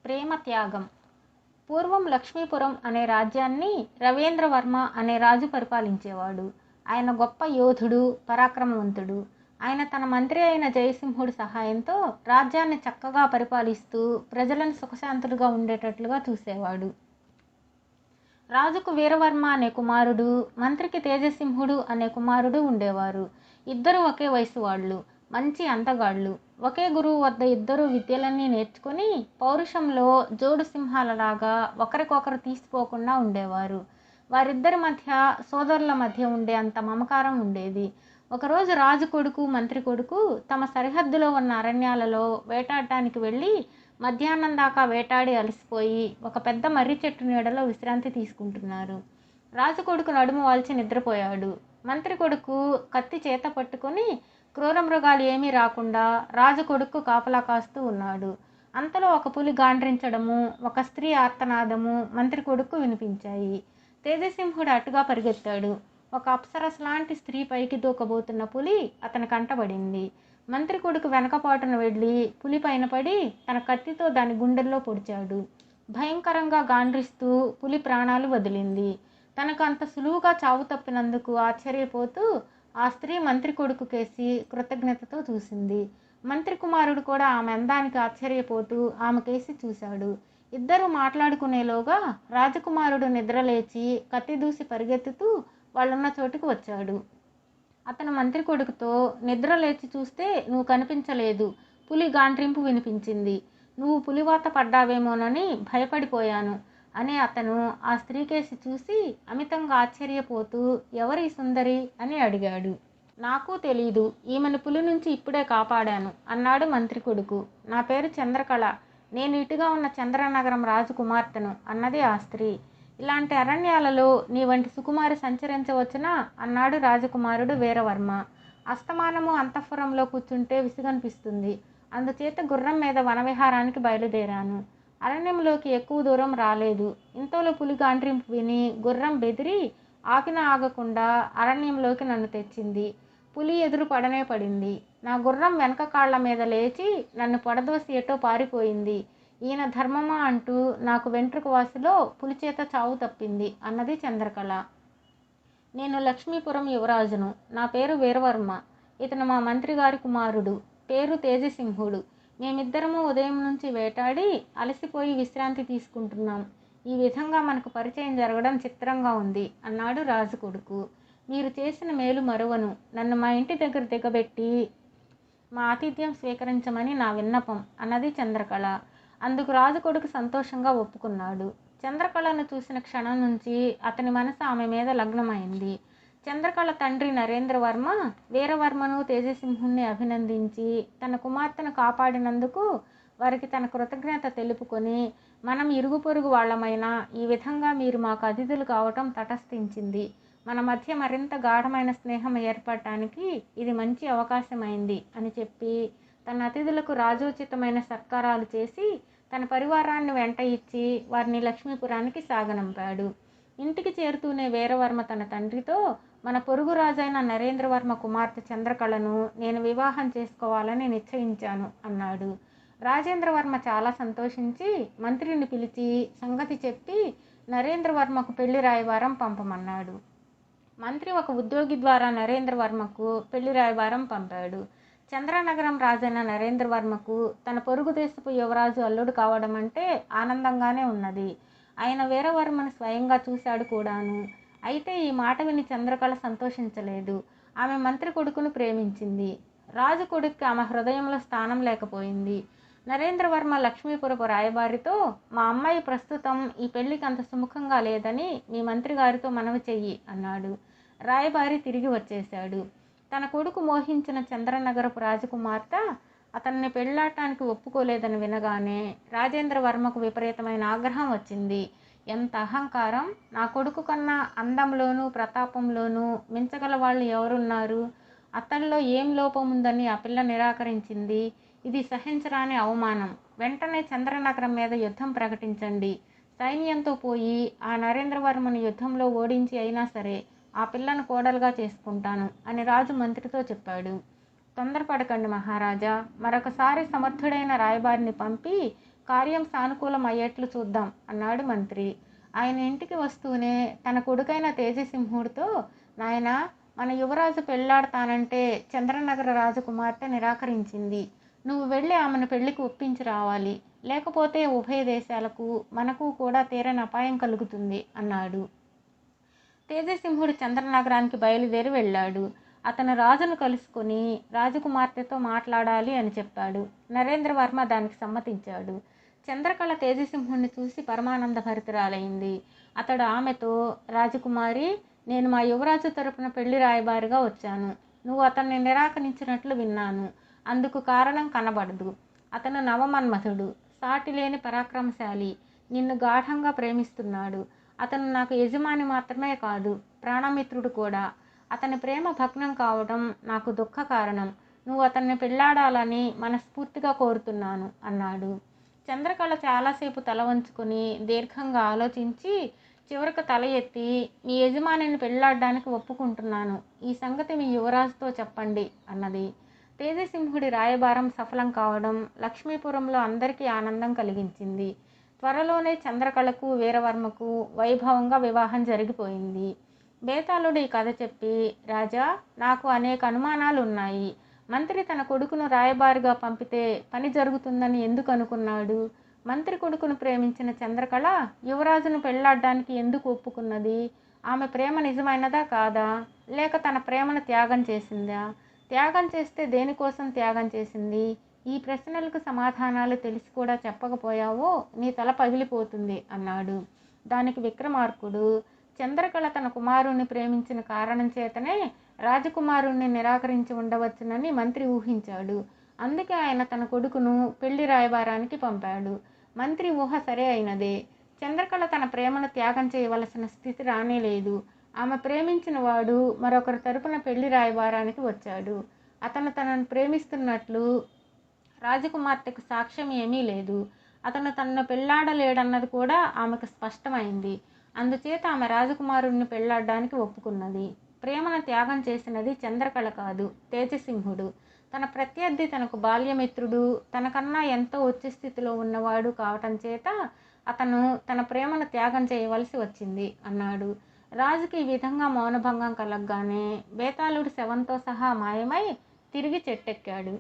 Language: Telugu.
ప్రేమ త్యాగం. పూర్వం లక్ష్మీపురం అనే రాజ్యాన్ని రవీంద్రవర్మ అనే రాజు పరిపాలించేవాడు. ఆయన గొప్ప యోధుడు, పరాక్రమవంతుడు. ఆయన తన మంత్రి అయిన జయసింహుడి సహాయంతో రాజ్యాన్ని చక్కగా పరిపాలిస్తూ ప్రజలను సుఖశాంతులుగా ఉండేటట్లుగా చూసేవాడు. రాజుకు వీరవర్మ అనే కుమారుడు, మంత్రికి తేజసింహుడు అనే కుమారుడు ఉండేవారు. ఇద్దరు ఒకే వయసు వాళ్ళు, మంచి అందగాళ్ళు. ఒకే గురువు వద్ద ఇద్దరు విద్యలన్నీ నేర్చుకుని పౌరుషంలో జోడు సింహాలలాగా ఒకరికొకరు తీసిపోకుండా ఉండేవారు. వారిద్దరి మధ్య సోదరుల మధ్య ఉండే అంత మమకారం ఉండేది. ఒకరోజు రాజు కొడుకు, మంత్రి కొడుకు తమ సరిహద్దులో ఉన్న అరణ్యాలలో వేటాడటానికి వెళ్ళి మధ్యాహ్నం దాకా వేటాడి అలసిపోయి ఒక పెద్ద మర్రి చెట్టు నీడలో విశ్రాంతి తీసుకుంటున్నారు. రాజు కొడుకు నడుము వాల్చి నిద్రపోయాడు. మంత్రి కొడుకు కత్తి చేత పట్టుకొని క్రూర మృగాలు ఏమీ రాకుండా రాజు కొడుకు కాపలా కాస్తూ ఉన్నాడు. అంతలో ఒక పులి గాండ్రించడము, ఒక స్త్రీ ఆర్తనాదము మంత్రి కొడుకు వినిపించాయి. తేజసింహుడు అటుగా పరిగెత్తాడు. ఒక అప్సరస్ లాంటి స్త్రీ పైకి దూకబోతున్న పులి అతని కంటబడింది. మంత్రి కొడుకు వెనకపాటున వెళ్ళి పులి పైన పడి తన కత్తితో దాని గుండెల్లో పొడిచాడు. భయంకరంగా గాండ్రిస్తూ పులి ప్రాణాలు వదిలింది. తనకు అంత సులువుగా చావు తప్పినందుకు ఆశ్చర్యపోతూ ఆ స్త్రీ మంత్రి కొడుకు కేసి కృతజ్ఞతతో చూసింది. మంత్రి కుమారుడు కూడా ఆమె అందానికి ఆశ్చర్యపోతూ ఆమె కేసి చూశాడు. ఇద్దరూ మాట్లాడుకునేలోగా రాజకుమారుడు నిద్రలేచి కత్తి దూసి పరిగెత్తుతూ వాళ్ళున్న చోటుకు వచ్చాడు. అతను మంత్రి కొడుకుతో, నిద్ర లేచి చూస్తే నువ్వు కనిపించలేదు, పులి గాండ్రింపు వినిపించింది, నువ్వు పులివాత పడ్డావేమోనని భయపడిపోయాను అని అతను ఆ స్త్రీకేసి చూసి అమితంగా ఆశ్చర్యపోతూ ఎవరి సుందరి అని అడిగాడు. నాకు తెలీదు, ఈమెను పులి నుంచి ఇప్పుడే కాపాడాను అన్నాడు మంత్రి కొడుకు. నా పేరు చంద్రకళ, నేను ఇటుగా ఉన్న చంద్రనగరం రాజకుమార్తెను అన్నది ఆ స్త్రీ. ఇలాంటి అరణ్యాలలో నీ వంటి సుకుమారి సంచరించవచ్చునా అన్నాడు రాజకుమారుడు వీరవర్మ. అస్తమానము అంతఃపురంలో కూర్చుంటే విసుగనిపిస్తుంది, అందుచేత గుర్రం మీద వనవిహారానికి బయలుదేరాను. అరణ్యంలోకి ఎక్కువ దూరం రాలేదు. ఇంతలో పులి గాండ్రింపు విని గుర్రం బెదిరి ఆపిన ఆగకుండా అరణ్యంలోకి నన్ను తెచ్చింది. పులి ఎదురు పడనే పడింది. నా గుర్రం వెనక కాళ్ల మీద లేచి నన్ను పడదోసి ఎటో పారిపోయింది. ఈయన ధర్మమా అంటూ నాకు వెంట్రుక వాసిలో పులిచేత చావు తప్పింది అన్నది చంద్రకళ. నేను లక్ష్మీపురం యువరాజును. నా పేరు వీరవర్మ. ఇతను మా మంత్రి గారి కుమారుడు, పేరు తేజసింహుడు. మేమిద్దరము ఉదయం నుంచి వేటాడి అలసిపోయి విశ్రాంతి తీసుకుంటున్నాం. ఈ విధంగా మనకు పరిచయం జరగడం చిత్రంగా ఉంది అన్నాడు రాజు కొడుకు. మీరు చేసిన మేలు మరువను. నన్ను మా ఇంటి దగ్గర దిగబెట్టి మా ఆతిథ్యం స్వీకరించమని నా విన్నపం అన్నది చంద్రకళ. అందుకు రాజు కొడుకు సంతోషంగా ఒప్పుకున్నాడు. చంద్రకళను చూసిన క్షణం నుంచి అతని మనసు ఆమె మీద లగ్నమైంది. చంద్రకళ తండ్రి నరేంద్రవర్మ వీరవర్మను, తేజసింహుణ్ణి అభినందించి తన కుమార్తెను కాపాడినందుకు వారికి తన కృతజ్ఞత తెలుపుకొని, మనం ఇరుగు పొరుగు వాళ్ళమైనా ఈ విధంగా మీరు మాకు అతిథులు కావటం తటస్థించింది. మన మధ్య మరింత గాఢమైన స్నేహం ఏర్పడటానికి ఇది మంచి అవకాశమైంది అని చెప్పి తన అతిథులకు రాజోచితమైన సత్కారాలు చేసి తన పరివారాన్ని వెంట ఇచ్చి వారిని లక్ష్మీపురానికి సాగనంపాడు. ఇంటికి చేరుతూనే వీరవర్మ తన తండ్రితో, మన పొరుగు రాజైన నరేంద్రవర్మ కుమార్తె చంద్రకళను నేను వివాహం చేసుకోవాలని నిశ్చయించాను అన్నాడు. రాజేంద్రవర్మ చాలా సంతోషించి మంత్రిని పిలిచి సంగతి చెప్పి నరేంద్రవర్మకు పెళ్లి రాయబారం పంపమన్నాడు. మంత్రి ఒక ఉద్యోగి ద్వారా నరేంద్రవర్మకు పెళ్లి రాయబారం పంపాడు. చంద్రనగరం రాజైన నరేంద్రవర్మకు తన పొరుగు దేశపు యువరాజు అల్లుడు కావడం అంటే ఆనందంగానే ఉన్నది. ఆయన వీరవర్మను స్వయంగా చూశాడు కూడాను. అయితే ఈ మాట విని చంద్రకళ సంతోషించలేదు. ఆమె మంత్రి కొడుకును ప్రేమించింది. రాజు కొడుక్కి ఆమె హృదయంలో స్థానం లేకపోయింది. నరేంద్రవర్మ లక్ష్మీపురపు రాయబారితో, మా అమ్మాయి ప్రస్తుతం ఈ పెళ్లికి అంత సుముఖంగా లేదని మీ మంత్రి గారితో మనవి చెయ్యి అన్నాడు. రాయబారి తిరిగి వచ్చేశాడు. తన కొడుకు మోహించిన చంద్రనగరపు రాజకుమార్తె అతన్ని పెళ్లాటానికి ఒప్పుకోలేదని వినగానే రాజేంద్రవర్మకు విపరీతమైన ఆగ్రహం వచ్చింది. ఎంత అహంకారం! నా కొడుకు కన్నా అందంలోనూ ప్రతాపంలోనూ మించగల వాళ్ళు ఎవరున్నారు? అతడిలో ఏం లోపం ఉందని ఆ పిల్ల నిరాకరించింది? ఇది సహించరాని అవమానం. వెంటనే చంద్రనగరం మీద యుద్ధం ప్రకటించండి. సైన్యంతో పోయి ఆ నరేంద్రవర్మను యుద్ధంలో ఓడించి అయినా సరే ఆ పిల్లను కోడలుగా చేసుకుంటాను అని రాజు మంత్రితో చెప్పాడు. తొందరపడకండి మహారాజా, మరొకసారి సమర్థుడైన రాయబారిని పంపి కార్యం సానుకూలం అయ్యేట్లు చూద్దాం అన్నాడు మంత్రి. ఆయన ఇంటికి వస్తూనే తన కొడుకైన తేజసింహుడితో, నాయనా, మన యువరాజు పెళ్లాడతానంటే చంద్రనగర రాజకుమార్తె నిరాకరించింది. నువ్వు వెళ్ళి ఆమెను పెళ్లికి ఒప్పించి రావాలి. లేకపోతే ఉభయ దేశాలకు మనకు కూడా తీరని అపాయం కలుగుతుంది అన్నాడు. తేజసింహుడు చంద్రనగరానికి బయలుదేరి వెళ్ళాడు. అతను రాజును కలుసుకొని రాజకుమార్తెతో మాట్లాడాలి అని చెప్పాడు. నరేంద్రవర్మ దానికి సమ్మతించాడు. చంద్రకళ తేజసింహుడిని చూసి పరమానంద భరితురాలైంది. అతడు ఆమెతో, రాజకుమారి, నేను మా యువరాజు తరపున పెళ్లి రాయబారిగా వచ్చాను. నువ్వు అతన్ని నిరాకరించినట్లు విన్నాను. అందుకు కారణం కనబడదు. అతను నవమన్మథుడు, సాటిలేని పరాక్రమశాలి, నిన్ను గాఢంగా ప్రేమిస్తున్నాడు. అతను నాకు యజమాని మాత్రమే కాదు, ప్రాణమిత్రుడు కూడా. అతని ప్రేమ భగ్నం కావడం నాకు దుఃఖ కారణం. నువ్వు అతన్ని పెళ్లాడాలని మనస్ఫూర్తిగా కోరుతున్నాను అన్నాడు. చంద్రకళ చాలాసేపు తల వంచుకొని దీర్ఘంగా ఆలోచించి చివరకు తల ఎత్తి, మీ యజమానిని పెళ్లాడడానికి ఒప్పుకుంటున్నాను. ఈ సంగతి మీ యువరాజుతో చెప్పండి అన్నది. తేజసింహుడి రాయబారం సఫలం కావడం లక్ష్మీపురంలో అందరికీ ఆనందం కలిగించింది. త్వరలోనే చంద్రకళకు వీరవర్మకు వైభవంగా వివాహం జరిగిపోయింది. బేతాళుడు ఈ కథ చెప్పి, రాజా, నాకు అనేక అనుమానాలు ఉన్నాయి. మంత్రి తన కొడుకును రాయబారిగా పంపితే పని జరుగుతుందని ఎందుకు అనుకున్నాడు? మంత్రి కొడుకును ప్రేమించిన చంద్రకళ యువరాజును పెళ్లాడడానికి ఎందుకు ఒప్పుకున్నది? ఆమె ప్రేమ నిజమైనదా కాదా? లేక తన ప్రేమను త్యాగం చేసిందా? త్యాగం చేస్తే దేనికోసం త్యాగం చేసింది? ఈ ప్రశ్నలకు సమాధానాలు తెలిసి కూడా చెప్పకపోయావో నీ తల పగిలిపోతుంది అన్నాడు. దానికి విక్రమార్కుడు, చంద్రకళ తన కుమారుణ్ణి ప్రేమించిన కారణం చేతనే రాజకుమారుణ్ణి నిరాకరించి ఉండవచ్చునని మంత్రి ఊహించాడు. అందుకే ఆయన తన కొడుకును పెళ్లి రాయబారానికి పంపాడు. మంత్రి ఊహ సరే అయినదే. చంద్రకళ తన ప్రేమను త్యాగం చేయవలసిన స్థితి రానేలేదు. ఆమె ప్రేమించిన వాడు మరొకరి తరపున పెళ్లి రాయబారానికి వచ్చాడు. అతను తనను ప్రేమిస్తున్నట్లు రాజకుమార్తెకు సాక్ష్యం ఏమీ లేదు. అతను తనను పెళ్లాడలేడన్నది కూడా ఆమెకు స్పష్టమైంది. అందుచేత ఆమె రాజకుమారుణ్ణి పెళ్లాడడానికి ఒప్పుకున్నది. ప్రేమను త్యాగం చేసినది చంద్రకళ కాదు, తేజసింహుడు. తన ప్రత్యర్థి తనకు బాల్యమిత్రుడు, తనకన్నా ఎంతో ఉచ్చ స్థితిలో ఉన్నవాడు కావటం చేత అతను తన ప్రేమను త్యాగం చేయవలసి వచ్చింది అన్నాడు. రాజుకి ఈ విధంగా మౌనభంగం కలగగానే బేతాళుడు శవంతో సహా మాయమై తిరిగి చెట్టెక్కాడు.